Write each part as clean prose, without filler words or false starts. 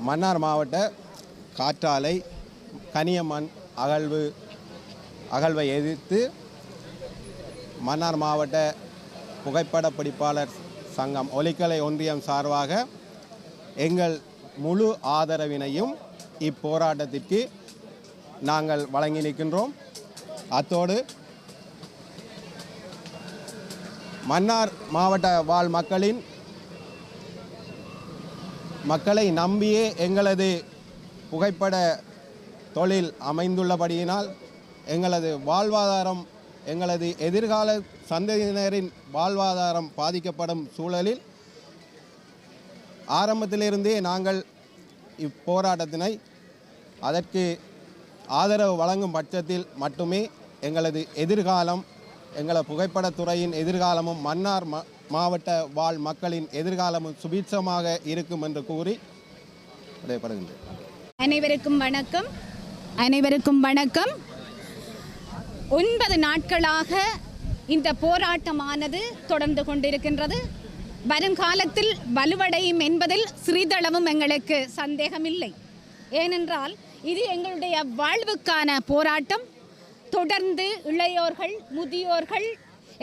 மன்னார் மாவட்ட காற்றாலை கனியமண் அகழ்வை எதிர்த்து மன்னார் மாவட்ட புகைப்பட பிடிப்பாளர் சங்கம் ஒலிக்கலை ஒன்றியம் சார்பாக எங்கள் முழு ஆதரவினையும் இப்போராட்டத்திற்கு நாங்கள் வழங்கி நிற்கின்றோம். அத்தோடு மன்னார் மாவட்ட வாழ் மக்களை நம்பியே எங்களது புகைப்பட தொழில் அமைந்துள்ளபடியினால் எங்களது வாழ்வாதாரம், எங்களது எதிர்கால சந்ததியினரின் வாழ்வாதாரம் பாதிக்கப்படும் சூழலில் ஆரம்பத்திலிருந்தே நாங்கள் இப்போராட்டத்தினை அதற்கு ஆதரவு வழங்கும் பட்சத்தில் மட்டுமே எங்களது எதிர்காலம், எங்களது புகைப்படத்துறையின் எதிர்காலமும் மன்னார் மாவட்ட வாழ் மக்களின் எதிர்காலமும் சுபீட்சமாக இருக்கும் என்று கூறி விடைபெறுகின்றேன். அனைவருக்கும் வணக்கம். அனைவருக்கும் வணக்கம். 9 நாட்களாக இந்த போராட்டமானது தொடர்ந்து கொண்டிருக்கின்றது. வருங்காலத்தில் வலுவடையும் என்பதில் சிறிதளவும் எங்களுக்கு சந்தேகமில்லை. ஏனென்றால் இது எங்களுடைய வாழ்வுக்கான போராட்டம். தொடர்ந்து இளையோர்கள், முதியோர்கள்,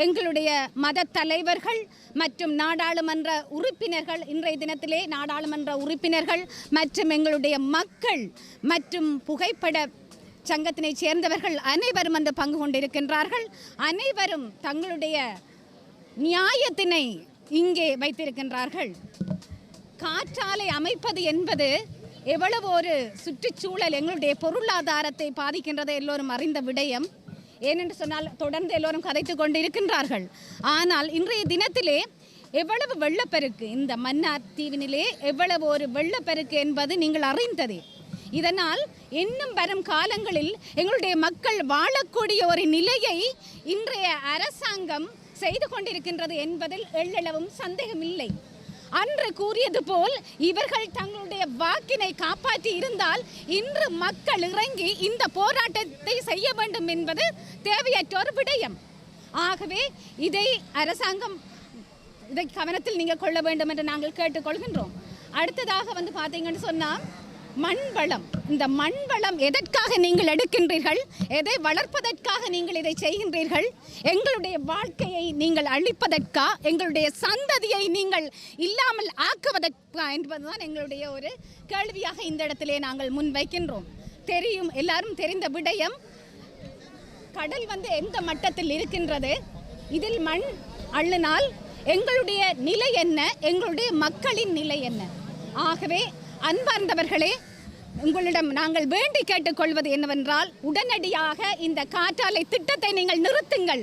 எங்களுடைய மத தலைவர்கள் மற்றும் நாடாளுமன்ற உறுப்பினர்கள், இன்றைய தினத்திலே நாடாளுமன்ற உறுப்பினர்கள் மற்றும் எங்களுடைய மக்கள் மற்றும் புகைப்பட சங்கத்தினை சேர்ந்தவர்கள் அனைவரும் அந்த பங்கு கொண்டிருக்கின்றார்கள். அனைவரும் தங்களுடைய நியாயத்தினை இங்கே வைத்திருக்கின்றார்கள். காற்றாலை அமைப்பது என்பது எவ்வளவு ஒரு சுற்றுச்சூழல், எங்களுடைய பொருளாதாரத்தை பாதிக்கின்றது எல்லோரும் அறிந்த விடயம். ஏனென்று சொன்னால் தொடர்ந்து எல்லோரும் கதைத்து கொண்டு இருக்கின்றார்கள். ஆனால் இன்றைய தினத்திலே எவ்வளவு வெள்ளப்பெருக்கு, இந்த மன்னார் தீவினிலே எவ்வளவு ஒரு வெள்ளப்பெருக்கு என்பது நீங்கள் அறிந்ததே. இதனால் இன்னும் வரும் காலங்களில் எங்களுடைய மக்கள் வாழக்கூடிய ஒரு நிலையை இன்றைய அரசாங்கம் செய்து கொண்டிருக்கின்றது என்பதில் எள்ளளவும் சந்தேகமில்லை. அன்று கூறியது போல் இவர்கள் தங்களுடைய வாக்கினை காப்பாற்றி இருந்தால் இன்று மக்கள் இறங்கி இந்த போராட்டத்தை செய்ய வேண்டும் என்பது தேவையற்ற ஒரு விடயம். ஆகவே இதை அரசாங்கம் இதை கவனத்தில் நீங்கள் கொள்ள வேண்டும் என்று நாங்கள் கேட்டுக்கொள்கின்றோம். அடுத்ததாக பார்த்தீங்கன்னு சொன்னால் மண்வளம். இந்த மண்வளம் எதற்காக நீங்கள் எடுக்கின்றீர்கள்? எதை வளர்ப்பதற்காக நீங்கள் இதை செய்கின்றீர்கள்? எங்களுடைய வாழ்க்கையை நீங்கள் அழிப்பதற்கா, எங்களுடைய சந்ததியை நீங்கள் இல்லாமல் ஆக்குவதற்கா என்பதுதான் எங்களுடைய ஒரு கேள்வியாக இந்த இடத்திலே நாங்கள் முன்வைக்கின்றோம். தெரியும், எல்லாரும் தெரிந்த விடயம். கடல் எந்த மட்டத்தில் இருக்கின்றது? இதில் மண் அள்ளினால் எங்களுடைய நிலை என்ன? எங்களுடைய மக்களின் நிலை என்ன? ஆகவே அன்பார்ந்தவர்களே, உங்களிடம் நாங்கள் வேண்டி கேட்டுக்கொள்வது என்னவென்றால் உடனடியாக இந்த காற்றாலை திட்டத்தை நீங்கள் நிறுத்துங்கள்.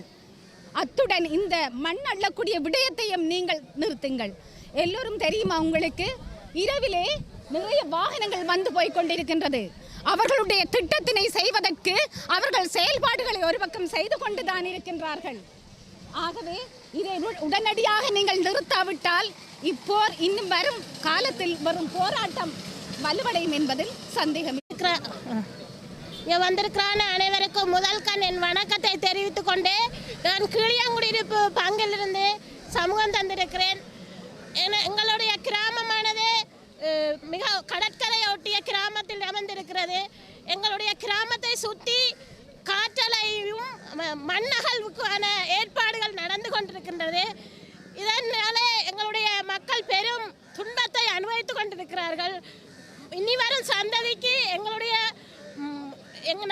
அத்துடன் இந்த மண் அள்ளக்கூடிய விடயத்தையும் நீங்கள் நிறுத்துங்கள். எல்லோரும் தெரியுமா உங்களுக்கு, இரவிலே நிறைய வாகனங்கள் வந்து போய் கொண்டிருக்கின்றது. அவர்களுடைய திட்டத்தினை செய்வதற்கு அவர்கள் செயல்பாடுகளை ஒரு பக்கம் செய்து கொண்டுதான் இருக்கின்றார்கள். ஆகவே இதை உடனடியாக நீங்கள் நிறுத்தாவிட்டால் இப்போர் இன்னும் வரும் காலத்தில் வரும் போராட்டம் வலுவடையும் என்பதில் சந்தேகம். வந்திருக்கிறான அனைவருக்கும் முதல் என் வணக்கத்தை தெரிவித்துக் கொண்டு நான் கீழியாங்குடியிருப்பு பங்கிலிருந்து சமூகம் தந்திருக்கிறேன். எங்களுடைய கிராமமானது மிக கடற்கரையொட்டிய கிராமத்தில் அமைந்திருக்கிறது. எங்களுடைய கிராமத்தை சுற்றி காற்றலையும் மண்ணகழ்வுக்கான ஏற்பாடுகள் நடந்து கொண்டிருக்கின்றது. இதனால எங்களுடைய மக்கள் பெரும் துன்பத்தை அனுபவித்துக் கொண்டிருக்கிறார்கள். இனி வரும் சந்ததிக்கு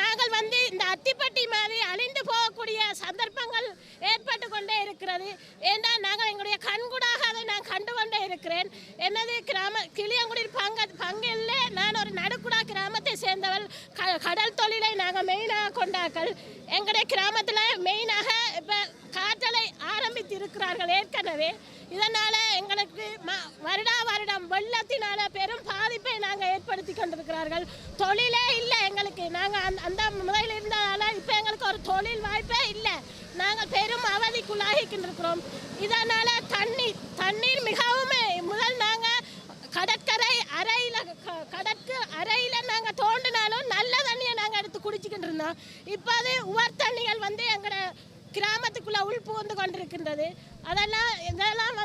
நாங்கள் இந்த அத்திப்பட்டி மாதிரி அழிந்து போகக்கூடிய சந்தர்ப்பங்கள் ஏற்பட்டு கொண்டே இருக்கிறது. ஏன்னா நாங்கள் எங்களுடைய கண்கூடாக அதை நான் கண்டு கொண்டே இருக்கிறேன். எனது கிளியங்குடியில் பங்கில் நான் ஒரு நடுக்குடா கிராமத்தை சேர்ந்தவள். கடல் தொழிலை நாங்கள் மெயினாக கொண்டார்கள். எங்களுடைய கிராமத்தில் மெயினாக இப்போ காற்றலை ஆரம்பித்து இருக்கிறார்கள் ஏற்கனவே. இதனால் எங்களுக்கு வருடம் வெள்ளத்தினால பெரும் பாதிப்பை நாங்கள் ஏற்படுத்தி கொண்டிருக்கிறார்கள். தொழிலே இல்லை எங்களுக்கு. நாங்கள் அந்த முறையில் இருந்ததால் இப்போ எங்களுக்கு ஒரு தொழில் வாய்ப்பே இல்லை. நாங்கள் பெரும் அவதிக்குள்ளாகிக்கின்றிருக்கிறோம். இதனால் தண்ணீர் மிகவும் முதல் நாங்கள் கடற்கரை அறையில் நாங்கள் தோண்டினாலும் நல்ல தண்ணியை நாங்கள் எடுத்து குடிச்சிக்கிட்டு இருந்தோம். இப்போ அது உவர் தண்ணிகள் எங்களோட கிராமத்துக்குள்ளே உள்புகுந்து கொண்டிருக்கின்றது. இதெல்லாம்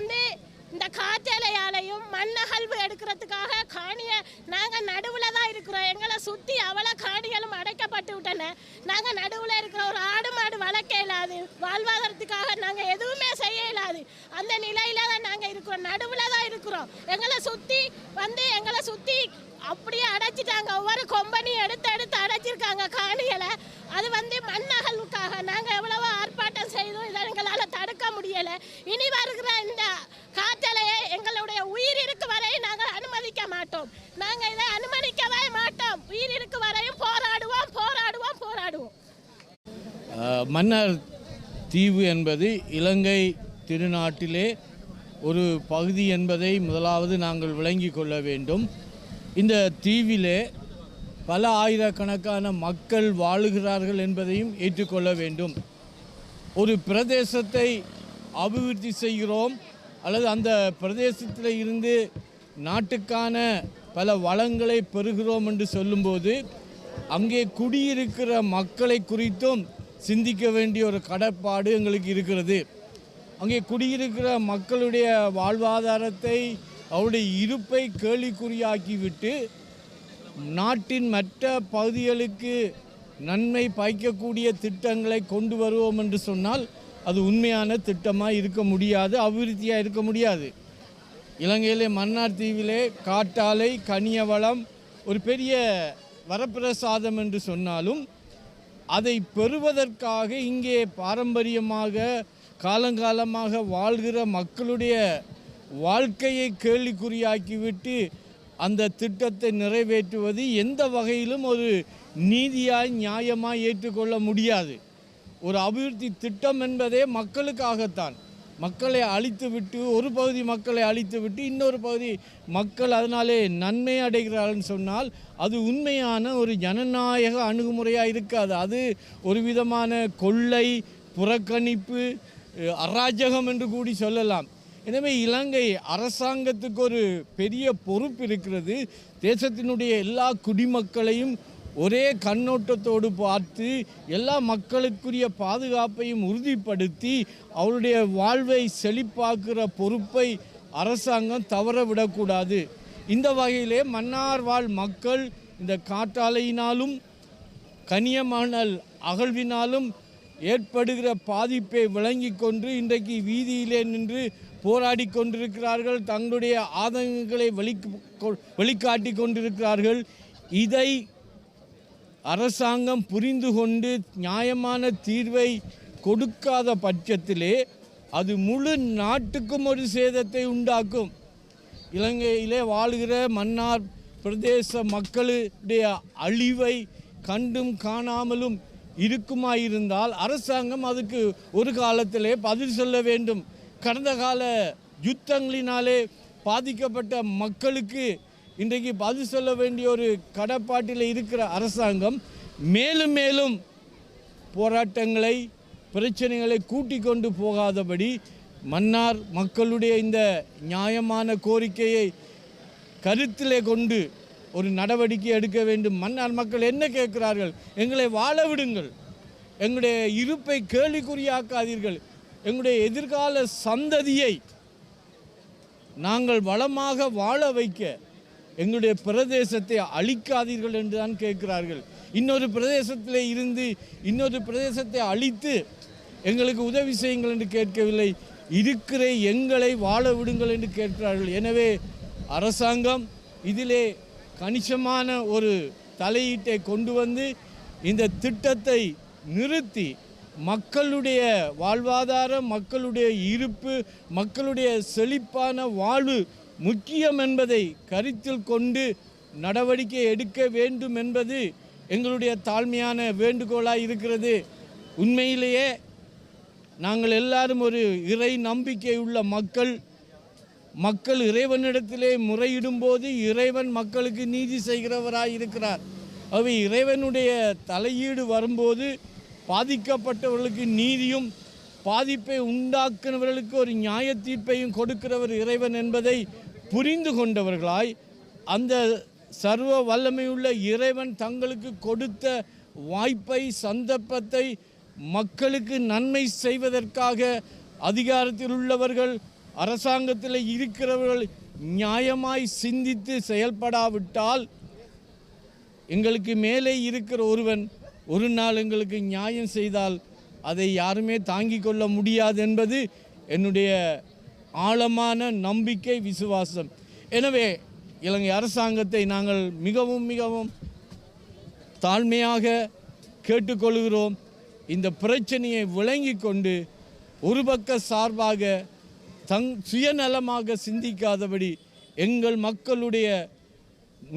இந்த காற்றாலையாலையும் மண்ணகழ்வு எடுக்கிறதுக்காக காணியை நாங்கள் நடுவில் தான் இருக்கிறோம். எங்களை சுற்றி அவ்வளோ காணிகளும் அடைக்கப்பட்டு விட்டன. நாங்கள் நடுவில் இருக்கிற ஒரு ஆடு மாடு வளர்க்க இயலாது. வாழ்வாதாரத்துக்காக நாங்கள் எதுவுமே செய்ய இயலாது. அந்த நிலையில தான் நாங்கள் இருக்கிறோம். நடுவில் தான் இருக்கிறோம். எங்களை சுற்றி அப்படியே அடைச்சிட்டாங்க. ஒவ்வொரு கொம்பனியும் எடுத்து அடைச்சிருக்காங்க காணிகளை. அது மண்ணகழ்வுக்காக நாங்கள் எவ்வளவோ ஆர்ப்பாட்டம் செய்தோம். இதை எங்களால் தடுக்க முடியலை. இனி வருகிற இந்த காற்றலையை எங்களுடைய உயிர் இருக்கு வரை நாங்கள் அனுமதிக்க மாட்டோம். நாங்கள் இதை அனுமதிக்கவே மாட்டோம். உயிர் இருக்கு வரையும் போராடுவோம். மன்னார் தீவு என்பது இலங்கை திருநாட்டிலே ஒரு பகுதி என்பதை முதலாவது நாங்கள் விளங்கி கொள்ள வேண்டும். இந்த தீவிலே பல ஆயிரக்கணக்கான மக்கள் வாழுகிறார்கள் என்பதையும் ஏற்றுக்கொள்ள வேண்டும். ஒரு பிரதேசத்தை அபிவிருத்தி செய்கிறோம், அல்லது அந்த பிரதேசத்தில் இருந்து நாட்டுக்கான பல வளங்களை பெறுகிறோம் என்று சொல்லும்போது அங்கே குடியிருக்கிற மக்களை குறித்தும் சிந்திக்க வேண்டிய ஒரு கடப்பாடு எங்களுக்கு இருக்கிறது. அங்கே குடியிருக்கிற மக்களுடைய வாழ்வாதாரத்தை அவருடைய இருப்பை கேள்விக்குறியாக்கிவிட்டு நாட்டின் மற்ற பகுதிகளுக்கு நன்மை பயக்கக்கூடிய திட்டங்களை கொண்டு வருவோம் என்று சொன்னால் அது உண்மையான திட்டமாக இருக்க முடியாது, அபிவிருத்தியாக இருக்க முடியாது. இலங்கையிலே மன்னார் தீவிலே காட்டாலை கனியவளம் ஒரு பெரிய வரப்பிரசாதம் என்று சொன்னாலும் அதை பெறுவதற்காக இங்கே பாரம்பரியமாக காலங்காலமாக வாழ்கிற மக்களுடைய வாழ்க்கையை கேள்விக்குறியாக்கிவிட்டு அந்த திட்டத்தை நிறைவேற்றுவது எந்த வகையிலும் ஒரு நீதியாய் நியாயமாய் ஏற்றுக்கொள்ள முடியாது. ஒரு அபிவிருத்தி திட்டம் என்பதே மக்களுக்காகத்தான். மக்களை அழித்துவிட்டு ஒரு பகுதி மக்களை அழித்துவிட்டு இன்னொரு பகுதி மக்கள் அதனாலே நன்மை அடைகிறார்கள் சொன்னால் அது உண்மையான ஒரு ஜனநாயக அணுகுமுறையாக இருக்காது. அது ஒரு விதமான கொள்ளை, புறக்கணிப்பு, அராஜகம் என்று கூடி சொல்லலாம். எனவே இலங்கை அரசாங்கத்துக்கு ஒரு பெரிய பொறுப்பு இருக்கிறது. தேசத்தினுடைய எல்லா குடிமக்களையும் ஒரே கண்ணோட்டத்தோடு பார்த்து எல்லா மக்களுக்குரிய பாதுகாப்பையும் உறுதிப்படுத்தி அவருடைய வாழ்வை செழிப்பாக்குற பொறுப்பை அரசாங்கம் தவற விடக்கூடாது. இந்த வகையிலே மன்னார் வாழ் மக்கள் இந்த காற்றாலையினாலும் கனியமணல் அகழ்வினாலும் ஏற்படுகிற பாதிப்பை விளங்கி கொண்டு இன்றைக்கு வீதியிலே நின்று போராடி கொண்டிருக்கிறார்கள். தங்களுடைய ஆதங்கங்களை வெளிக்காட்டி கொண்டிருக்கிறார்கள். இதை அரசாங்கம் புரிந்து கொண்டு நியாயமான தீர்வை கொடுக்காத பட்சத்திலே அது முழு நாட்டுக்கும் ஒரு சேதத்தை உண்டாக்கும். இலங்கையிலே வாழ்கிற மன்னார் பிரதேச மக்களுடைய அழிவை கண்டும் காணாமலும் இருக்குமாயிருந்தால் அரசாங்கம் அதுக்கு ஒரு காலத்திலே பதில் சொல்ல வேண்டும். கடந்த கால யுத்தங்களினாலே பாதிக்கப்பட்ட மக்களுக்கு இன்றைக்கு பதில் சொல்ல வேண்டிய ஒரு கடப்பாட்டில் இருக்கிற அரசாங்கம் மேலும் மேலும் போராட்டங்களை பிரச்சனைகளை கூட்டிக் கொண்டு போகாதபடி மன்னார் மக்களுடைய இந்த நியாயமான கோரிக்கையை கருத்திலே கொண்டு ஒரு நடவடிக்கை எடுக்க வேண்டும். மன்னார் மக்கள் என்ன கேட்கிறார்கள்? எங்களை வாழ விடுங்கள், எங்களுடைய இருப்பை கேள்விக்குறியாக்காதீர்கள், எங்களுடைய எதிர்கால சந்ததியை நாங்கள் வளமாக வாழ வைக்க எங்களுடைய பிரதேசத்தை அழிக்காதீர்கள் என்று தான் கேட்கிறார்கள். இன்னொரு பிரதேசத்தில் இருந்து இன்னொரு பிரதேசத்தை அழித்து எங்களுக்கு உதவி செய்யுங்கள் என்று கேட்கவில்லை, இருக்கிற எங்களை வாழ விடுங்கள் என்று கேட்கிறார்கள். எனவே அரசாங்கம் இதிலே கணிசமான ஒரு தலையீட்டை கொண்டு வந்து இந்த திட்டத்தை நிறுத்தி மக்களுடைய வாழ்வாதாரம், மக்களுடைய இருப்பு, மக்களுடைய செழிப்பான வாழ்வு முக்கியம் என்பதை கருத்தில் கொண்டு நடவடிக்கை எடுக்க வேண்டும் என்பது எங்களுடைய தாழ்மையான வேண்டுகோளாக இருக்கிறது. உண்மையிலேயே நாங்கள் எல்லாரும் ஒரு இறை நம்பிக்கை உள்ள மக்கள் இறைவனிடத்திலே முறையிடும்போது இறைவன் மக்களுக்கு நீதி செய்கிறவராய் இருக்கிறார். அவை இறைவனுடைய தலையீடு வரும்போது பாதிக்கப்பட்டவர்களுக்கு நீதியும் பாதிப்பை உண்டாக்குனவர்களுக்கு ஒரு நியாய தீர்ப்பையும் கொடுக்கிறவர் இறைவன் என்பதை புரிந்து கொண்டவர்களாய் அந்த சர்வ வல்லமையுள்ள இறைவன் தங்களுக்கு கொடுத்த வாய்ப்பை சந்தர்ப்பத்தை மக்களுக்கு நன்மை செய்வதற்காக அதிகாரத்தில் உள்ளவர்கள் அரசாங்கத்தில் இருக்கிறவர்கள் நியாயமாய் சிந்தித்து செயல்படாவிட்டால் எங்களுக்கு மேலே இருக்கிற ஒருவன் ஒரு நாள் எங்களுக்கு நியாயம் செய்தால் அதை யாருமே தாங்கிக் கொள்ள முடியாது என்பது என்னுடைய ஆழமான நம்பிக்கை, விசுவாசம். எனவே இலங்கை அரசாங்கத்தை நாங்கள் மிகவும் மிகவும் தாழ்மையாக கேட்டுக்கொள்கிறோம். இந்த பிரச்சனையை விளங்கி கொண்டு ஒரு பக்க சார்பாக சுயநலமாக சிந்திக்காதபடி எங்கள் மக்களுடைய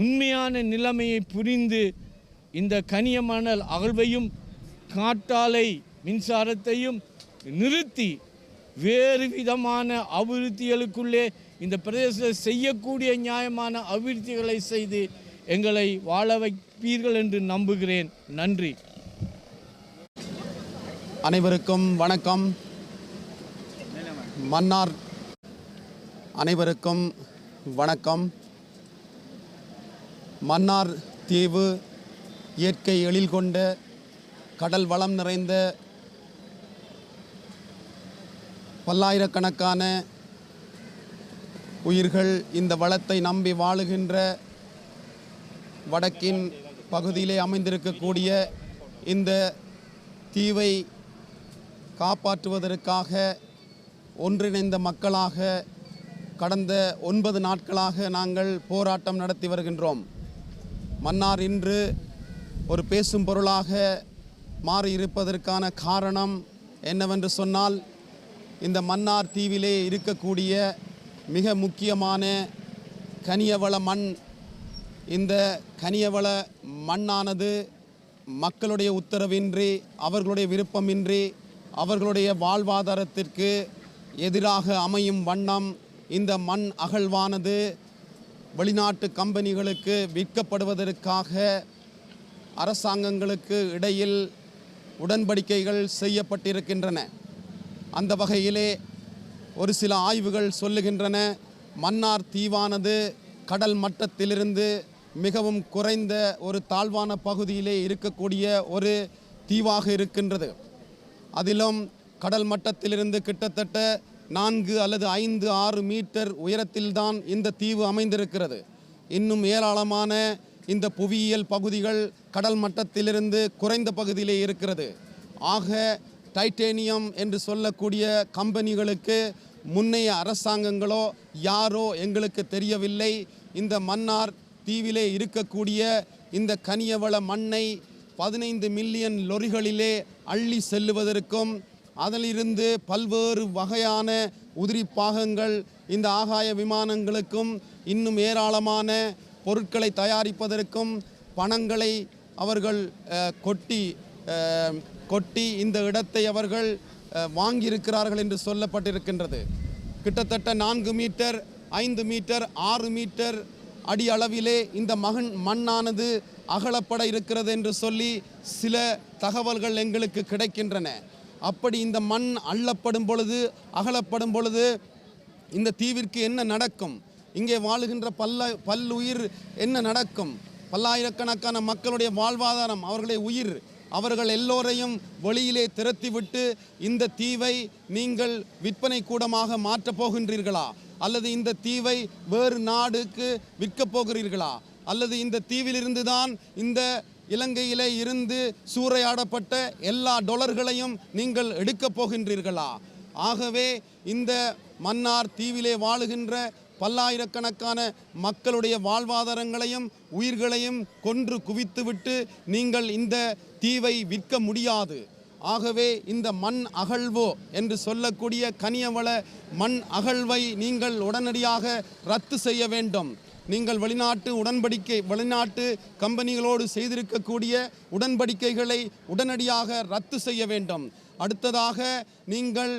உண்மையான நிலைமையை புரிந்து இந்த கனியமணல் அகழ்வையும் காற்றாலை மின்சாரத்தையும் நிறுத்தி வேறு விதமான அபிவிருத்திகளுக்குள்ளே இந்த பிரதேசத்தில் செய்யக்கூடிய நியாயமான அபிவிருத்திகளை செய்து எங்களை வாழ வைப்பீர்கள் என்று நம்புகிறேன். நன்றி. அனைவருக்கும் வணக்கம். மன்னார் அனைவருக்கும் வணக்கம். மன்னார் தீவு இயற்கை எழில் கொண்ட கடல் வளம் நிறைந்த பல்லாயிரக்கணக்கான உயிர்கள் இந்த வளத்தை நம்பி வாழுகின்ற வடக்கின் பகுதியிலே அமைந்திருக்கக்கூடிய இந்த தீவை காப்பாற்றுவதற்காக ஒன்றிணைந்த மக்களாக கடந்த 9 நாட்களாக நாங்கள் போராட்டம் நடத்தி வருகின்றோம். மன்னார் இன்று ஒரு பேசும் பொருளாக மாறியிருப்பதற்கான காரணம் என்னவென்று சொன்னால், இந்த மன்னார் தீவிலே இருக்கக்கூடிய மிக முக்கியமான கனியவள மண். இந்த கனியவள மண்ணானது மக்களுடைய உத்தரவின்றி, அவர்களுடைய விருப்பமின்றி, அவர்களுடைய வாழ்வாதாரத்திற்கு எதிராக அமையும் வண்ணம் இந்த மண் அகழ்வானது வெளிநாட்டு கம்பெனிகளுக்கு விற்கப்படுவதற்காக அரசாங்கங்களுக்கு இடையில் உடன்படிக்கைகள் செய்யப்பட்டிருக்கின்றன. அந்த வகையிலே ஒரு சில ஆய்வுகள் சொல்லுகின்றன, மன்னார் தீவானது கடல் மட்டத்திலிருந்து மிகவும் குறைந்த ஒரு தாழ்வான பகுதியிலே இருக்கக்கூடிய ஒரு தீவாக இருக்கின்றது. அதிலும் கடல் மட்டத்திலிருந்து கிட்டத்தட்ட 4 அல்லது 5, 6 மீட்டர் உயரத்தில்தான் இந்த தீவு அமைந்திருக்கிறது. இன்னும் ஏராளமான இந்த புவியியல் பகுதிகள் கடல் மட்டத்திலிருந்து குறைந்த பகுதியிலே இருக்கிறது. ஆக டைட்டேனியம் என்று சொல்லக்கூடிய கம்பெனிகளுக்கு முன்னைய அரசாங்கங்களோ யாரோ எங்களுக்கு தெரியவில்லை, இந்த மன்னார் தீவிலே இருக்கக்கூடிய இந்த கனியவள மண்ணை 15 மில்லியன் லொரிகளிலே அள்ளி செல்லுவதற்கும், அதிலிருந்து பல்வேறு வகையான உதிரி பாகங்கள் இந்த ஆகாய விமானங்களுக்கும் இன்னும் ஏராளமான பொருட்களை தயாரிப்பதற்கும் பணங்களை அவர்கள் கொட்டி இந்த இடத்தை அவர்கள் வாங்கியிருக்கிறார்கள் என்று சொல்லப்பட்டிருக்கின்றது. கிட்டத்தட்ட 4 மீட்டர், 5 மீட்டர், 6 மீட்டர் அடி அளவிலே இந்த மண்ணானது அகலப்பட இருக்கிறது என்று சொல்லி சில தகவல்கள் எங்களுக்கு கிடைக்கின்றன. அப்படி இந்த மண் அள்ளப்படும் பொழுது, அகலப்படும் பொழுது இந்த தீவிற்கு என்ன நடக்கும்? இங்கே வாழுகின்ற பல்லுயிர் என்ன நடக்கும்? பல்லாயிரக்கணக்கான மக்களுடைய வாழ்வாதாரம், அவர்களுடைய உயிர், அவர்கள் எல்லோரையும் வெளியிலே திரட்டிவிட்டு இந்த தீவை நீங்கள் விற்பனை கூடமாக மாற்றப் போகின்றீர்களா? அல்லது இந்த தீவை வேறு நாடுக்கு விற்கப் போகிறீர்களா? அல்லது இந்த தீவிலிருந்து தான் இந்த இலங்கையிலே இருந்து சூறையாடப்பட்ட எல்லா டொலர்களையும் நீங்கள் எடுக்கப் போகின்றீர்களா? ஆகவே இந்த மன்னார் தீவிலே வாழுகின்ற பல்லாயிரக்கணக்கான மக்களுடைய வாழ்வாதாரங்களையும் உயிர்களையும் கொன்று குவித்துவிட்டு நீங்கள் இந்த தீவை விற்க முடியாது. ஆகவே இந்த மண் அகழ்வோ என்று சொல்லக்கூடிய கனியவள மண் அகழ்வை நீங்கள் உடனடியாக ரத்து செய்ய வேண்டும். நீங்கள் வெளிநாட்டு கம்பெனிகளோடு செய்திருக்கக்கூடிய உடன்படிக்கைகளை உடனடியாக ரத்து செய்ய வேண்டும். அடுத்ததாக நீங்கள்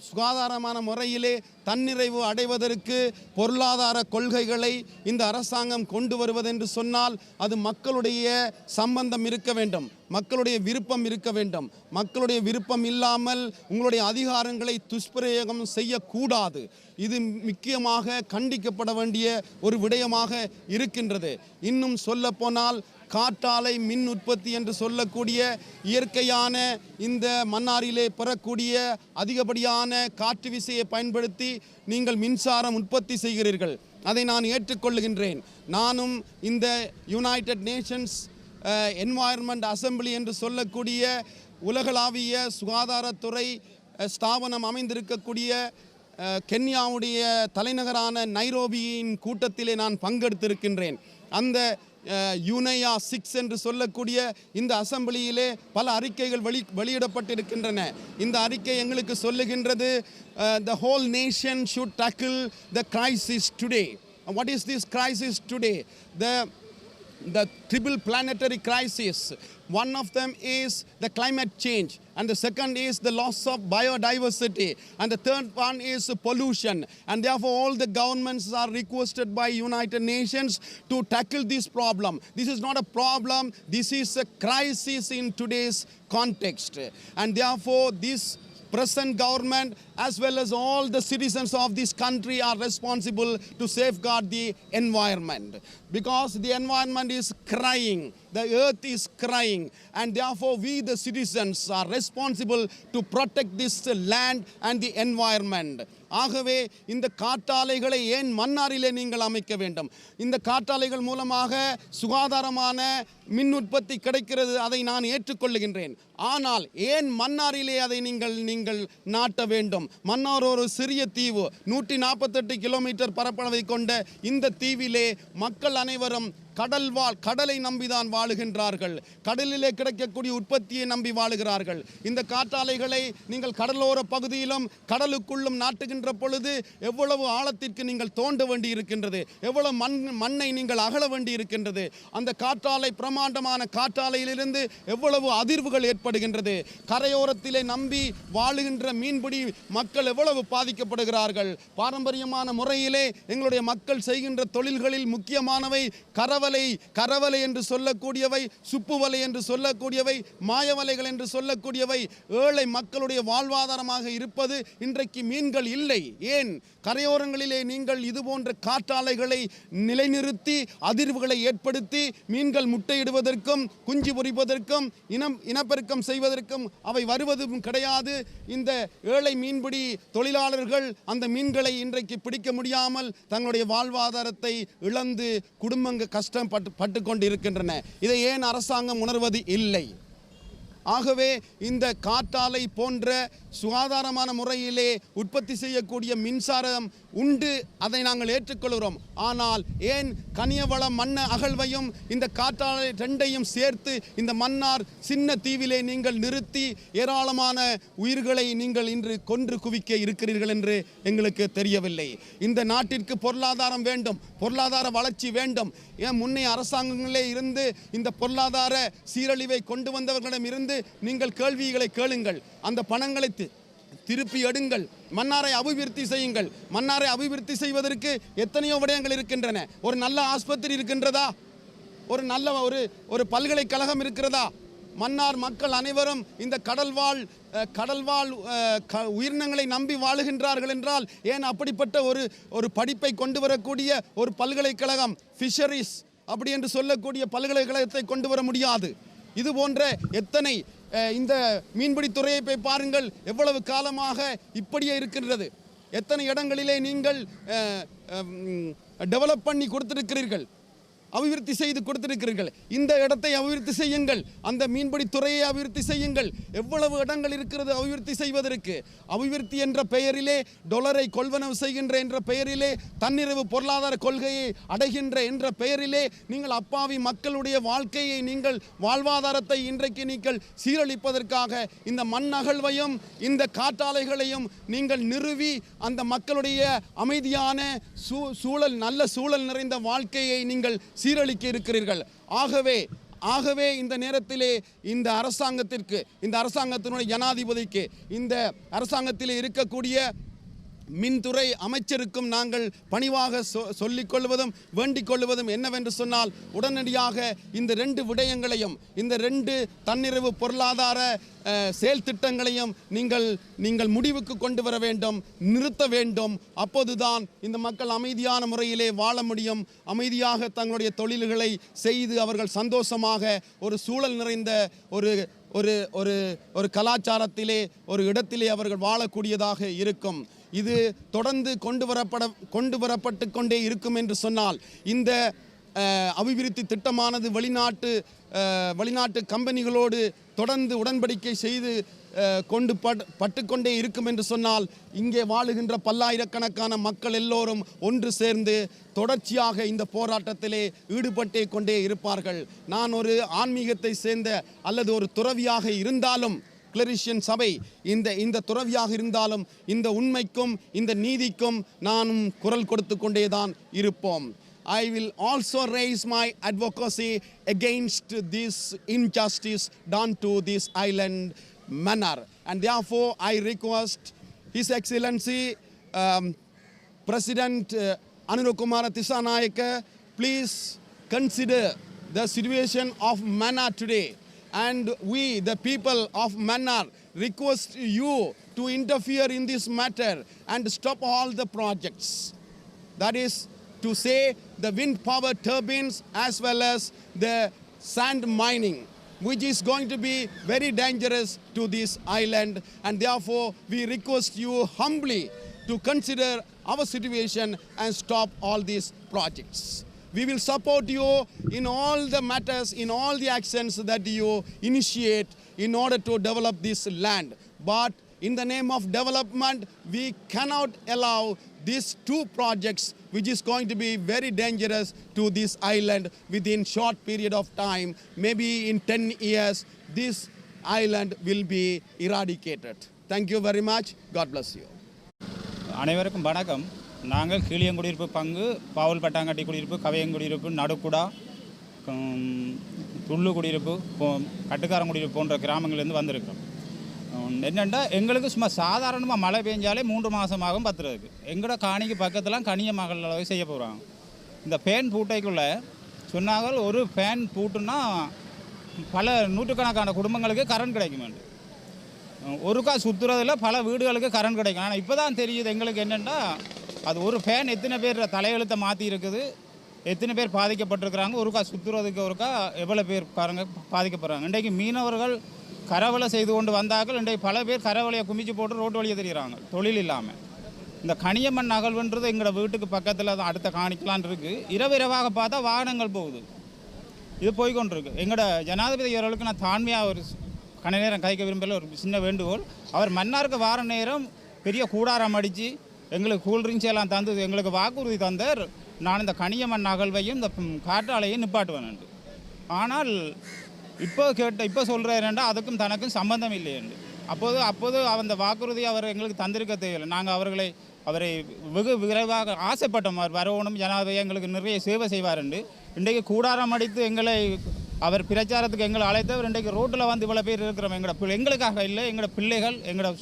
சுகாதாரமான முறையிலே தன்னிறைவு அடைவதற்கு பொருளாதார கொள்கைகளை இந்த அரசாங்கம் கொண்டு வருவதென்று சொன்னால் அது மக்களுடைய சம்பந்தம் இருக்க வேண்டும், மக்களுடைய விருப்பம் இருக்க வேண்டும். மக்களுடைய விருப்பம் இல்லாமல் உங்களுடைய அதிகாரங்களை துஷ்பிரயோகம் செய்யக்கூடாது. இது முக்கியமாக கண்டிக்கப்பட வேண்டிய ஒரு விடயமாக இருக்கின்றது. இன்னும் சொல்லப்போனால் காற்றாலை மின் உற்பத்தி என்று சொல்லக்கூடிய இயற்கையான இந்த மன்னாரிலே பெறக்கூடிய அதிகப்படியான காற்று விசையை பயன்படுத்தி நீங்கள் மின்சாரம் உற்பத்தி செய்கிறீர்கள். அதை நான் ஏற்றுக்கொள்கின்றேன். நானும் இந்த யுனைடெட் நேஷன்ஸ் என்வாயர்மெண்ட் அசம்பிளி என்று சொல்லக்கூடிய உலகளாவிய சுகாதாரத்துறை ஸ்தாபனம் அமைந்திருக்கக்கூடிய கென்யாவுடைய தலைநகரான நைரோபியின் கூட்டத்திலே நான் பங்கெடுத்திருக்கின்றேன். அந்த யுனையா 6 என்று சொல்லக்கூடிய இந்த அசம்பிளியிலே பல அறிக்கைகள் வெளியிடப்பட்டிருக்கின்றன. இந்த அறிக்கை எங்களுக்கு சொல்லுகின்றது, the whole nation should tackle the crisis today. What is this crisis today? The triple planetary crisis. One of them is the climate change, and the second is the loss of biodiversity, and the third one is pollution. And therefore all the governments are requested by United Nations to tackle this problem. This is not a problem, this is a crisis in today's context. And therefore this present government as well as all the citizens of this country are responsible to safeguard the environment, because the environment is crying, the earth is crying, and therefore we the citizens are responsible to protect this land and the environment. ஆகவே இந்த காற்றாலைகளை ஏன் மன்னாரிலே நீங்கள் அமைக்க வேண்டும்? இந்த காற்றாலைகள் மூலமாக சுகாதாரமான மின் உற்பத்தி கிடைக்கிறது, அதை நான் ஏற்றுக்கொள்ளுகின்றேன். ஆனால் ஏன் மன்னாரிலே அதை நீங்கள் நாட்ட வேண்டும்? மன்னார் ஒரு சிறிய தீவு, 148 கிலோமீட்டர் பரப்பளவை கொண்ட இந்த தீவிலே மக்கள் அனைவரும் கடலை நம்பிதான் வாழுகின்றார்கள். கடலிலே கிடைக்கக்கூடிய உற்பத்தியை நம்பி வாழுகிறார்கள். இந்த காற்றாலைகளை நீங்கள் கடலோர பகுதியிலும் கடலுக்குள்ளும் நாட்டுகின்ற பொழுது எவ்வளவு ஆழத்திற்கு நீங்கள் தோண்ட வேண்டி இருக்கின்றது, எவ்வளவு மண்ணை நீங்கள் அகழ வேண்டி இருக்கின்றது. அந்த காற்றாலை, பிரமாண்டமான காற்றாலையிலிருந்து எவ்வளவு அதிர்வுகள் ஏற்படுகின்றது. கரையோரத்திலே நம்பி வாழுகின்ற மீன்பிடி மக்கள் எவ்வளவு பாதிக்கப்படுகிறார்கள். பாரம்பரியமான முறையிலே எங்களுடைய மக்கள் செய்கின்ற தொழில்களில் முக்கியமானவை கரவலை என்று சொல்லக்கூடியவை, சுப்புவலை என்று சொல்லக்கூடியவை, மாயவலைகள் என்று சொல்லக்கூடியவை. ஏழை மக்களுடைய வாழ்வாதாரமாக இருப்பது இன்றைக்கு மீன்கள் இல்லை. ஏன்? கரையோரங்களிலே நீங்கள் இது போன்ற காற்றாலைகளை நிலைநிறுத்தி அதிர்வுகளை ஏற்படுத்தி மீன்கள் முட்டையிடுவதற்கும் குஞ்சு பொரிப்பதற்கும் இனப்பெருக்கம் செய்வதற்கும் அவை வருவதும் கிடையாது. இந்த ஏழை மீன்பிடி தொழிலாளர்கள் அந்த மீன்களை இன்றைக்கு பிடிக்க முடியாமல் தங்களுடைய வாழ்வாதாரத்தை இழந்து குடும்பங்கள் கஷ்டப்பட்டு கொண்டு இருக்கின்றன. இதை ஏன் அரசாங்கம் உணர்வது இல்லை? ஆகவே இந்த காற்றாலை போன்ற சுகாதாரமான முறையிலே உற்பத்தி செய்யக்கூடிய மின்சாரம் உண்டு, அதை நாங்கள் ஏற்றுக்கொள்கிறோம். ஆனால் ஏன் கனியவள மண்ண அகழ்வையும் இந்த காற்றாலை ரெண்டையும் சேர்த்து இந்த மன்னார் சின்ன தீவிலே நீங்கள் நிறுத்தி ஏராளமான உயிர்களை நீங்கள் இன்று கொன்று குவிக்க இருக்கிறீர்கள் என்று எங்களுக்கு தெரியவில்லை. இந்த நாட்டிற்கு பொருளாதாரம் வேண்டும், பொருளாதார வளர்ச்சி வேண்டும். ஏன் முன்னைய அரசாங்கங்களே இருந்து இந்த பொருளாதார சீரழிவை கொண்டு வந்தவர்களிடம் இருந்து நீங்கள் கேள்விகளை கேளுங்கள், அந்த பணங்களை திருப்பி எடுங்கள், மன்னாரை அபிவிருத்தி செய்யுங்கள். மன்னாரை அபிவிருத்தி செய்வதற்கு எத்தனையோ விடயங்கள் இருக்கின்றன. ஒரு நல்ல ஆஸ்பத்திரி இருக்கின்றதா? ஒரு நல்ல ஒரு பல்கலைக்கழகம் இருக்கிறதா? மன்னார் மக்கள் அனைவரும் இந்த கடல்வாழ் உயிரினங்களை நம்பி வாழுகின்றார்கள் என்றால் ஏன் அப்படிப்பட்ட ஒரு படிப்பை கொண்டு வரக்கூடிய ஒரு பல்கலைக்கழகம், ஃபிஷரிஸ் அப்படி என்று சொல்லக்கூடிய பல்கலைக்கழகத்தை கொண்டு வர முடியாது? இது போன்ற எத்தனை இந்த மீன்பிடித்துறையை போய் பாருங்கள், எவ்வளவு காலமாக இப்படியே இருக்கின்றது. எத்தனை இடங்களிலே நீங்கள் டெவலப் பண்ணி கொடுத்திருக்கிறீர்கள், அபிவிருத்தி செய்து கொடுத்திருக்கிறீர்கள். இந்த இடத்தை அபிவிருத்தி செய்யுங்கள், அந்த மீன்பிடி துறையை அபிவிருத்தி செய்யுங்கள். எவ்வளவு இடங்கள் இருக்கிறது அபிவிருத்தி செய்வதற்கு? அபிவிருத்தி என்ற பெயரிலே டாலரை கொள்வனவு செய்கின்ற என்ற பெயரிலே, தன்னிறைவு பொருளாதார கொள்கையை அடைகின்ற என்ற பெயரிலே நீங்கள் அப்பாவி மக்களுடைய வாழ்க்கையை, நீங்கள் வாழ்வாதாரத்தை இன்றைக்கு நீங்கள் சீரழிப்பதற்காக இந்த மண் அகழ்வையும் இந்த காற்றாலைகளையும் நீங்கள் நிறுவி அந்த மக்களுடைய அமைதியான சூழல், நல்ல சூழல் நிறைந்த வாழ்க்கையை நீங்கள் சீரழிக்க இருக்கிறீர்கள். ஆகவே இந்த நேரத்திலே இந்த அரசாங்கத்திற்கு, இந்த அரசாங்கத்தினுடைய ஜனாதிபதிக்கு, இந்த அரசாங்கத்திலே இருக்கக்கூடிய மின்துறை அமைச்சருக்கும் நாங்கள் பணிவாக சொல்லிக்கொள்வதும் வேண்டிக் கொள்வதும் என்னவென்று சொன்னால், உடனடியாக இந்த 2 விடயங்களையும், இந்த 2 தன்னிறைவு பொருளாதார செயல் திட்டங்களையும் நீங்கள் முடிவுக்கு கொண்டு வர வேண்டும், நிறுத்த வேண்டும். அப்போதுதான் இந்த மக்கள் அமைதியான முறையிலே வாழ முடியும். அமைதியாக தங்களுடைய தொழில்களை செய்து அவர்கள் சந்தோஷமாக ஒரு சூழல் நிறைந்த ஒரு கலாச்சாரத்திலே, ஒரு இடத்திலே அவர்கள் வாழக்கூடியதாக இருக்கும். இது தொடர்ந்து கொண்டு வரப்பட்டு கொண்டே இருக்கும் என்று சொன்னால், இந்த அபிவிருத்தி திட்டமானது வெளிநாட்டு கம்பெனிகளோடு தொடர்ந்து உடன்படிக்கை செய்து பட்டுக்கொண்டே இருக்கும் என்று சொன்னால், இங்கே வாழுகின்ற பல்லாயிரக்கணக்கான மக்கள் எல்லோரும் ஒன்று சேர்ந்து தொடர்ச்சியாக இந்த போராட்டத்திலே ஈடுபட்டே கொண்டே இருப்பார்கள். நான் ஒரு ஆன்மீகத்தை சேர்ந்த அல்லது ஒரு துறவியாக இருந்தாலும், கிளரிஷியன் சபை இந்த துறவியாக இருந்தாலும், இந்த உண்மைக்கும் இந்த நீதிக்கும் நானும் குரல் கொடுத்து கொண்டே தான் இருப்போம். I will also raise my advocacy against this injustice done to this island Mannar, and therefore I request His Excellency President Anurukumara Tissanayake, please consider the situation of Mannar today, and we, the people of Mannar, request you to interfere in this matter and stop all the projects. That is to say the wind power turbines as well as the sand mining, which is going to be very dangerous to this island, and therefore we request you humbly to consider our situation and stop all these projects. We will support you in all the matters, in all the actions that you initiate in order to develop this land. But in the name of development, we cannot allow these two projects, which is going to be very dangerous to this island within short period of time. Maybe in 10 years, this island will be eradicated. Thank you very much. God bless you. அனைவருக்கும் வணக்கம். நாங்கள் கீழியங்குடியிருப்பு பங்கு, பாவல் பட்டாங்கட்டி குடியிருப்பு, கவையங்குடியிருப்பு, நடுக்குடா, துள்ளு குடியிருப்பு, கட்டுக்காரங்குடியிருப்பு போன்ற கிராமங்கள்லேருந்து வந்திருக்கிறோம். என்னென்னா எங்களுக்கு சும்மா சாதாரணமாக மழை பெஞ்சாலே 3 மாதமாகும் பத்துறதுக்கு. எங்களோட காணிக்கு பக்கத்துலாம் கனிய மகள் அளவு செய்ய போகிறாங்க. இந்த ஃபேன் பூட்டைக்குள்ளே சொன்னாங்க ஒரு ஃபேன் பூட்டுன்னா பல நூற்றுக்கணக்கான குடும்பங்களுக்கு கரண்ட் கிடைக்கும். ஒருக்கா சுற்றுறதுல பல வீடுகளுக்கு கரண்ட் கிடைக்கும். ஆனால் இப்போ தான் தெரியுது எங்களுக்கு என்னென்னா அது ஒரு ஃபேன் எத்தனை பேர் தலையெழுத்தை மாற்றி இருக்குது, எத்தனை பேர் பாதிக்கப்பட்டிருக்கிறாங்க, ஒருக்கா சுற்றுறதுக்கு ஒருக்கா எவ்வளோ பேர் பாதிக்கப்படுறாங்க. இன்றைக்கு மீனவர்கள் கரவலை செய்து கொண்டு வந்தார்கள். இன்றைக்கு பல பேர் கரவலையை குமிச்சு போட்டு ரோட்டு வழியை தெரிகிறாங்க தொழில் இல்லாமல். இந்த கனியமண் அகழ்வுன்றது எங்களோட வீட்டுக்கு பக்கத்தில் தான் அடுத்த காணிக்கலான் இருக்குது. இரவாக பார்த்தா வாகனங்கள் போகுது. இது போய்கொண்டிருக்கு. எங்களோட ஜனாதிபதி அவர்களுக்கு நான் தாழ்மையாக ஒரு கண நேரம் கைக்க விரும்பல ஒரு சின்ன வேண்டுகோள். அவர் மன்னாருக்கு வார நேரம் பெரிய கூடாரம் அடித்து எங்களுக்கு கூல்ட்ரிங்க்ஸ் எல்லாம் தந்து எங்களுக்கு வாக்குறுதி தந்தார். நான் இந்த கனியமண் அகழ்வையும் இந்த காற்றாலையும் நிப்பாட்டுவேன். ஆனால் இப்போ சொல்கிறேன்டா அதுக்கும் தனக்கும் சம்பந்தம் இல்லையென்று. அப்போது அந்த வாக்குறுதி அவர் எங்களுக்கு தந்திருக்க தேவையில்லை. நாங்கள் அவரை வெகு விரைவாக ஆசைப்பட்டோம். அவர் வரணும், ஜனாதிபதி எங்களுக்கு நிறைய சேவை செய்வார் என்று. இன்றைக்கு கூடாரம் அடித்து எங்களை அவர் பிரச்சாரத்துக்கு எங்களை அழைத்தவர். இன்றைக்கு ரோட்டில் வந்து இவ்வளோ பேர் இருக்கிறோம். எங்களுக்காக இல்லை, எங்களோட பிள்ளைகள், எங்களோட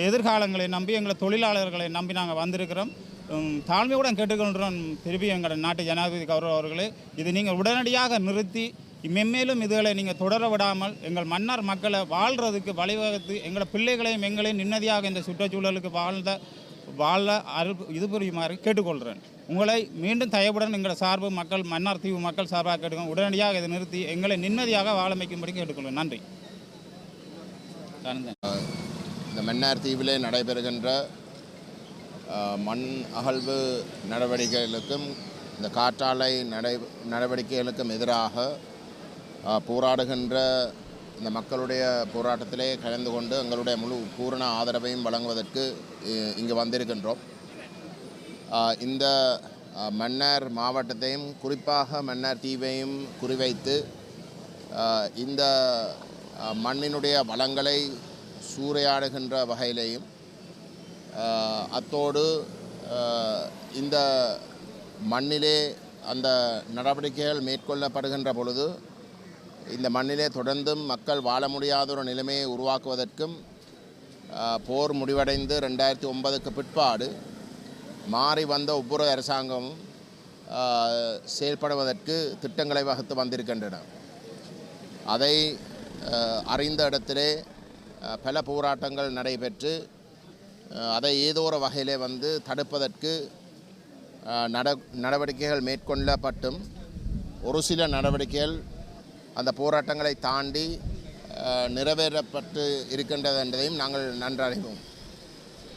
எதிர்காலங்களை நம்பி, எங்களை தொழிலாளர்களை நம்பி நாங்கள் வந்திருக்கிறோம். தாழ்மையுடன் கேட்டுக்கொள்கிறோம் திருப்பி எங்களோட நாட்டு ஜனாதிபதி கௌரவ அவர்களே, இது நீங்கள் உடனடியாக நிறுத்தி மென்மேலும் இதுகளை நீங்கள் தொடர விடாமல் எங்கள் மன்னார் மக்களை வாழ்கிறதுக்கு வழிவகுத்து எங்களோட பிள்ளைகளையும் எங்களையும் நிம்மதியாக இந்த சுற்றுச்சூழலுக்கு வாழ இது புரியுமாறு கேட்டுக்கொள்கிறேன். உங்களை மீண்டும் தயவுடன் எங்கள் சார்பு மக்கள், மன்னார் தீவு மக்கள் சார்பாக கேட்டுக்கொள்ள உடனடியாக இதை நிறுத்தி எங்களை நிம்மதியாக வாழ வைக்கும்படி கேட்டுக்கொள்வேன். நன்றி. இந்த மன்னார் தீவிலே நடைபெறுகின்ற மண் அகழ்வு நடவடிக்கைகளுக்கும் இந்த காற்றாலை நடவடிக்கைகளுக்கும் எதிராக போராடுகின்ற இந்த மக்களுடைய போராட்டத்திலே கலந்து கொண்டு எங்களுடைய முழு பூரண ஆதரவையும் வழங்குவதற்கு இங்கு வந்திருக்கின்றோம். இந்த மன்னார் மாவட்டத்தையும் குறிப்பாக மன்னார் தீவையும் குறிவைத்து இந்த மண்ணினுடைய வளங்களை சூறையாடுகின்ற வகையிலேயும் அத்தோடு இந்த மண்ணிலே அந்த நடவடிக்கைகள் மேற்கொள்ளப்படுகின்ற பொழுது இந்த மண்ணிலே தொடர்ந்தும் மக்கள் வாழ முடியாத ஒரு நிலைமையை உருவாக்குவதற்கும் போர் முடிவடைந்து 2009க்கு பிற்பாடு மாறி வந்த ஒவ்வொரு அரசாங்கமும் செயல்படுவதற்கு திட்டங்களை வகுத்து வந்திருக்கின்றன. அதை அறிந்த இடத்திலே பல போராட்டங்கள் நடைபெற்று அதை ஏதோ ஒரு வகையிலே தடுப்பதற்கு நடவடிக்கைகள் மேற்கொள்ளப்பட்டும் ஒரு சில நடவடிக்கைகள் அந்த போராட்டங்களை தாண்டி நிறைவேறப்பட்டு இருக்கின்றது என்பதையும் நாங்கள் நன்றறிவோம்.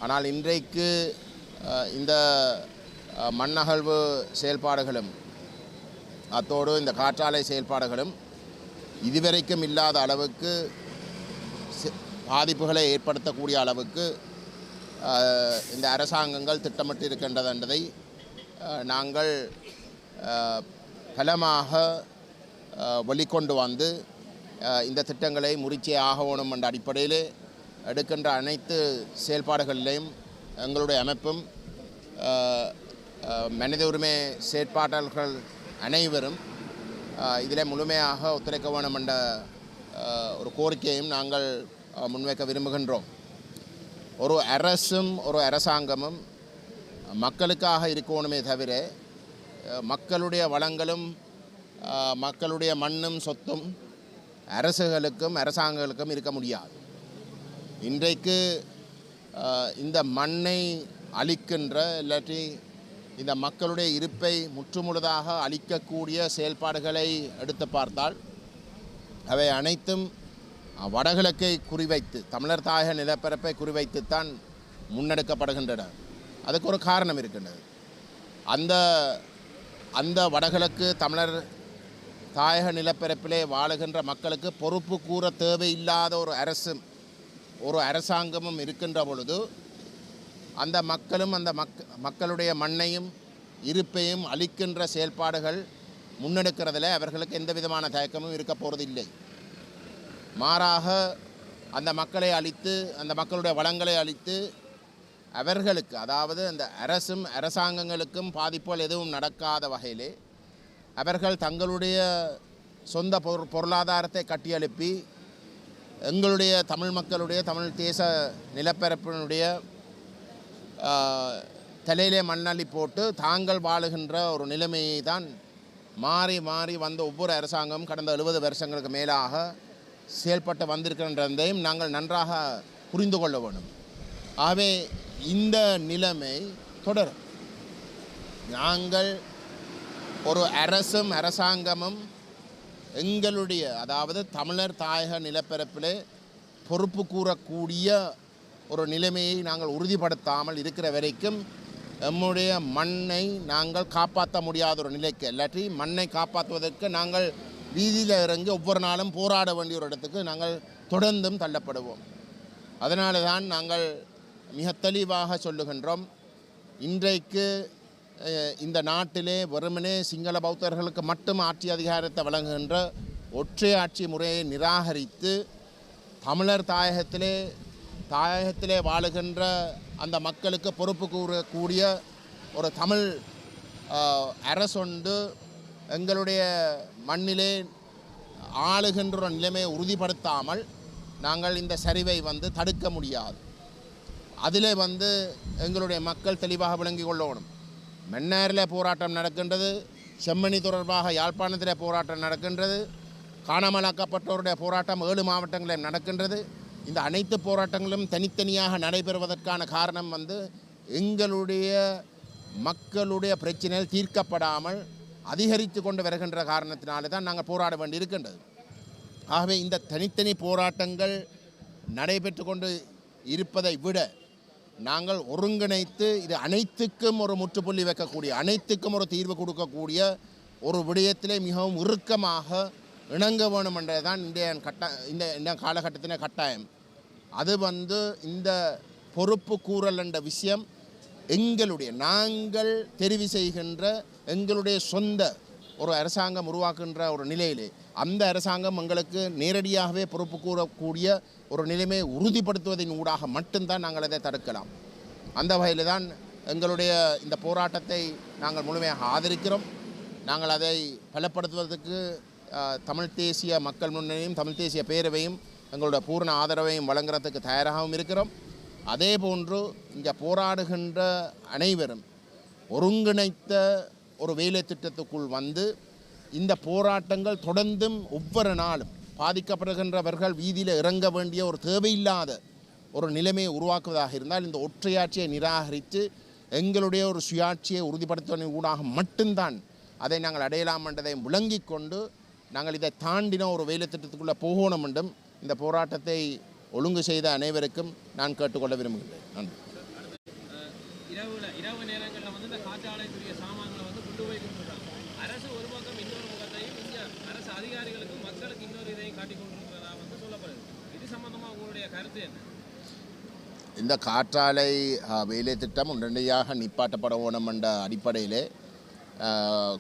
ஆனால் இன்றைக்கு இந்த மண்ணகழ்வு செயல்பாடுகளும் அத்தோடு இந்த காற்றாலை செயல்பாடுகளும் இதுவரைக்கும் இல்லாத அளவுக்கு பாதிப்புகளை ஏற்படுத்தக்கூடிய அளவுக்கு இந்த அரசாங்கங்கள் திட்டமிட்டு இருக்கின்றது என்பதை நாங்கள் பலமாக வெளிக்கொண்டு வந்து இந்த திட்டங்களை முறிச்சே ஆகணும் என்ற அடிப்படையில் எடுக்கின்ற அனைத்து செயல்பாடுகளிலையும் எங்களுடைய அமைப்பும் மனித உரிமை செயற்பாட்டாளர்கள் அனைவரும் இதில் முழுமையாக ஒத்துழைக்க வேண்டும் என்ற ஒரு கோரிக்கையும் நாங்கள் முன்வைக்க விரும்புகின்றோம். ஒரு அரசும் ஒரு அரசாங்கமும் மக்களுக்காக இருக்கணுமே தவிர மக்களுடைய வளங்களும் மக்களுடைய மண்ணும் சொத்தும் அரசுகளுக்கும் அரசாங்கங்களுக்கும் இருக்க முடியாது. இன்றைக்கு இந்த மண்ணை அழிக்கின்ற இல்லாட்டி இந்த மக்களுடைய இருப்பை முற்றுமுழுதாக அழிக்கக்கூடிய செயல்பாடுகளை எடுத்து பார்த்தால் அவை அனைத்தும் வடகிழக்கை குறிவைத்து தமிழர் தாயக நிலப்பரப்பை குறிவைத்துத்தான் முன்னெடுக்கப்படுகின்றன. அதுக்கு ஒரு காரணம் இருக்கின்றது. அந்த வடகிழக்கு தமிழர் தாயக நிலப்பரப்பிலே வாழுகின்ற மக்களுக்கு பொறுப்பு கூற தேவையில்லாத ஒரு அரசாங்கமும் இருக்கின்ற பொழுது அந்த மக்களும் அந்த மக்களுடைய மண்ணையும் இருப்பையும் அழிக்கின்ற செயல்பாடுகள் முன்னெடுக்கிறதுல அவர்களுக்கு எந்த விதமான தயக்கமும் இருக்க போவதில்லை. மாறாக அந்த மக்களை அழித்து அந்த மக்களுடைய வளங்களை அழித்து அவர்களுக்கு, அதாவது அந்த அரசாங்கங்களுக்கும் பாதிப்புகள் எதுவும் நடக்காத வகையிலே அவர்கள் தங்களுடைய சொந்த பொருளாதாரத்தை கட்டியெழுப்பி எங்களுடைய தமிழ் மக்களுடைய தமிழ் தேச நிலப்பரப்பினுடைய தலையிலே மண்ணள்ளி போட்டு தாங்கள் வாழுகின்ற ஒரு நிலைமையை தான் மாறி மாறி வந்த ஒவ்வொரு அரசாங்கமும் கடந்த 70 வருஷங்களுக்கு மேலாக செயல்பட்டு வந்திருக்கின்றதையும் நாங்கள் நன்றாக புரிந்து கொள்ள வேண்டும். ஆகவே இந்த நிலைமை தொடரும். நாங்கள் ஒரு அரசாங்கமும் எங்களுடைய, அதாவது தமிழர் தாயக நிலப்பரப்பிலே பொறுப்பு கூறக்கூடிய ஒரு நிலைமையை நாங்கள் உறுதிப்படுத்தாமல் இருக்கிற வரைக்கும் நம்முடைய மண்ணை நாங்கள் காப்பாற்ற முடியாத ஒரு நிலைக்கு, இல்லாட்டி மண்ணை காப்பாற்றுவதற்கு நாங்கள் வீதியில் இறங்கி ஒவ்வொரு நாளும் போராட வேண்டிய ஒரு இடத்துக்கு நாங்கள் தொடர்ந்தும் தள்ளப்படுவோம். அதனால தான் நாங்கள் மிக தெளிவாக சொல்லுகின்றோம், இன்றைக்கு இந்த நாட்டிலே வெறுமனே சிங்கள பௌத்தர்களுக்கு மட்டும் ஆட்சி அதிகாரத்தை வழங்குகின்ற ஒற்றை ஆட்சி முறையை நிராகரித்து தமிழர் தாயகத்திலே வாழுகின்ற அந்த மக்களுக்கு பொறுப்பு கூறக்கூடிய ஒரு தமிழ் அரசொண்டு எங்களுடைய மண்ணிலே ஆளுகின்ற ஒரு நிலைமையை உறுதிப்படுத்தாமல் நாங்கள் இந்த சரிவை தடுக்க முடியாது. அதில் எங்களுடைய மக்கள் தெளிவாக விளங்கி கொள்ளணும். மன்னாரில் போராட்டம் நடக்கின்றது, செம்மணி தொடர்பாக யாழ்ப்பாணத்தில் போராட்டம் நடக்கின்றது, காணாமலாக்கப்பட்டோருடைய போராட்டம் 7 மாவட்டங்களில் நடக்கின்றது. இந்த அனைத்து போராட்டங்களும் தனித்தனியாக நடைபெறுவதற்கான காரணம் எங்களுடைய மக்களுடைய பிரச்சனைகள் தீர்க்கப்படாமல் அதிகரித்து கொண்டு வருகின்ற காரணத்தினாலே தான் நாங்கள் போராட வேண்டி இருக்கின்றது. ஆகவே இந்த தனித்தனி போராட்டங்கள் நடைபெற்று கொண்டு இருப்பதை விட நாங்கள் ஒருங்கிணைத்து இது அனைத்துக்கும் ஒரு முற்றுப்புள்ளி வைக்கக்கூடிய, அனைத்துக்கும் ஒரு தீர்வு கொடுக்கக்கூடிய ஒரு விடயத்திலே மிகவும் இறுக்கமாக இணங்க வேணும் என்றதான் இந்த காலகட்டத்தின கட்டாயம். அது இந்த பொறுப்பு கூறல் என்ற விஷயம் எங்களுடைய, நாங்கள் தெரிவு செய்கின்ற எங்களுடைய சொந்த ஒரு அரசாங்கம் உருவாக்குகின்ற ஒரு நிலையிலே அந்த அரசாங்கம் எங்களுக்கு நேரடியாகவே பொறுப்பு கூறக்கூடிய ஒரு நிலைமையை உறுதிப்படுத்துவதன் ஊடாக மட்டும்தான் நாங்கள் அதை தடுக்கலாம். அந்த வகையில் தான் எங்களுடைய இந்த போராட்டத்தை நாங்கள் முழுமையாக ஆதரிக்கிறோம். நாங்கள் அதை பலப்படுத்துவதற்கு தமிழ் தேசிய மக்கள் முன்னணியும் தமிழ் தேசிய பேரவையும் எங்களுடைய பூர்ண ஆதரவையும் வழங்குறதுக்கு தயாராகவும் இருக்கிறோம். அதே போன்று இங்கே போராடுகின்ற அனைவரும் ஒருங்கிணைத்த ஒரு வேலை திட்டத்துக்குள் இந்த போராட்டங்கள் தொடர்ந்தும் ஒவ்வொரு நாளும் பாதிக்கப்படுகின்றவர்கள் வீதியில் இறங்க வேண்டிய ஒரு தேவையில்லாத ஒரு நிலைமையை உருவாக்குவதாக இருந்தால் இந்த ஒற்றையாட்சியை நிராகரித்து எங்களுடைய ஒரு சுயாட்சியை உறுதிப்படுத்துவதன் ஊடாக மட்டும்தான் அதை நாங்கள் அடையலாம் என்றதை விளங்கி கொண்டு நாங்கள் இதை தாண்டின ஒரு வேலை திட்டத்துக்குள்ளே போகணும் என்றும் இந்த போராட்டத்தை ஒழுங்கு செய்த அனைவருக்கும் நான் கேட்டுக்கொள்ள விரும்புகிறேன். நன்றி. இரவு நேரங்களில் இந்த காற்றாலைக்குரிய சாமான்களை கொண்டு போய் கொடுத்துருக்காங்க. அரசு ஒரு பக்கம் இன்னொரு முகத்தையும் இங்கே அரசு அதிகாரிகளுக்கு மக்களுக்கு இன்னொரு இதையும் காட்டிக் கொண்டிருக்கிறதா சொல்லப்படுது. இது சம்பந்தமாக உங்களுடைய கருத்து என்ன? இந்த காற்றாலை வேலை திட்டம் உடனடியாக நிப்பாட்டப்பட வேணும் என்ற அடிப்படையிலே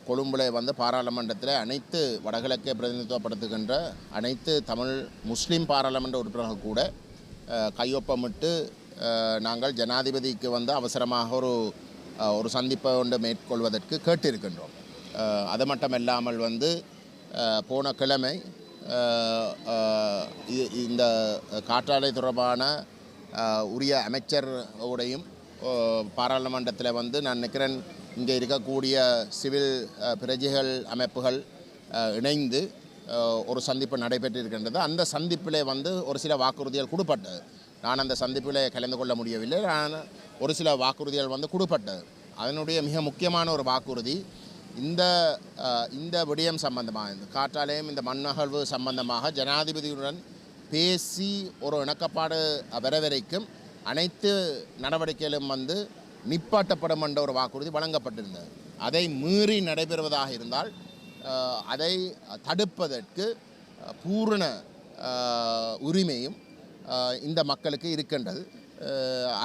கொழும்புல பாராளுமன்றத்தில் அனைத்து வடகிழக்கை பிரதிநிதித்துவப்படுத்துகின்ற அனைத்து தமிழ் முஸ்லீம் பாராளுமன்ற உறுப்பினர்கள் கூட கையொப்பமிட்டு நாங்கள் ஜனாதிபதிக்கு அவசரமாக ஒரு சந்திப்பை மேற்கொள்வதற்கு கேட்டிருக்கின்றோம். அது மட்டுமல்லாமல் போன கிழமை இந்த காற்றாலை தொடர்பான உரிய அமைச்சரோடையும் பாராளுமன்றத்தில் நான் நினைக்கிறேன் இங்கே இருக்கக்கூடிய சிவில் பிரஜைகள் அமைப்புகள் இணைந்து ஒரு சந்திப்பு நடைபெற்றிருக்கின்றது. அந்த சந்திப்பில் ஒரு சில வாக்குறுதிகள் கொடுப்பட்டது. நான் அந்த சந்திப்பில் கலந்து கொள்ள முடியவில்லை. நான் ஒரு சில வாக்குறுதிகள் வந்து கொடுப்பட்டது. அதனுடைய மிக முக்கியமான ஒரு வாக்குறுதி இந்த விடயம் சம்பந்தமாக, இந்த காற்றாலயம் இந்த மண்ணகழ்வு சம்பந்தமாக ஜனாதிபதியுடன் பேசி ஒரு இணக்கப்பாடு வர வரைக்கும் அனைத்து நடவடிக்கைகளும் வந்து நிப்பாட்டப்படும் என்ற ஒரு வாக்குறுதி வழங்கப்பட்டிருந்தது. அதை மீறி நடைபெறுவதாக இருந்தால் அதை தடுப்பதற்கு பூரண உரிமையும் இந்த மக்களுக்கு இருக்கின்றது.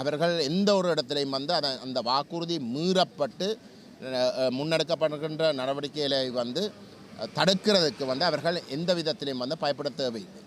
அவர்கள் எந்த ஒரு இடத்திலையும் வந்து அந்த வாக்குறுதி மீறப்பட்டு முன்னெடுக்கப்படுகின்ற நடவடிக்கைகளை வந்து தடுக்கிறதுக்கு வந்து அவர்கள் எந்த விதத்திலையும் வந்து பயப்பட தேவையில்லை.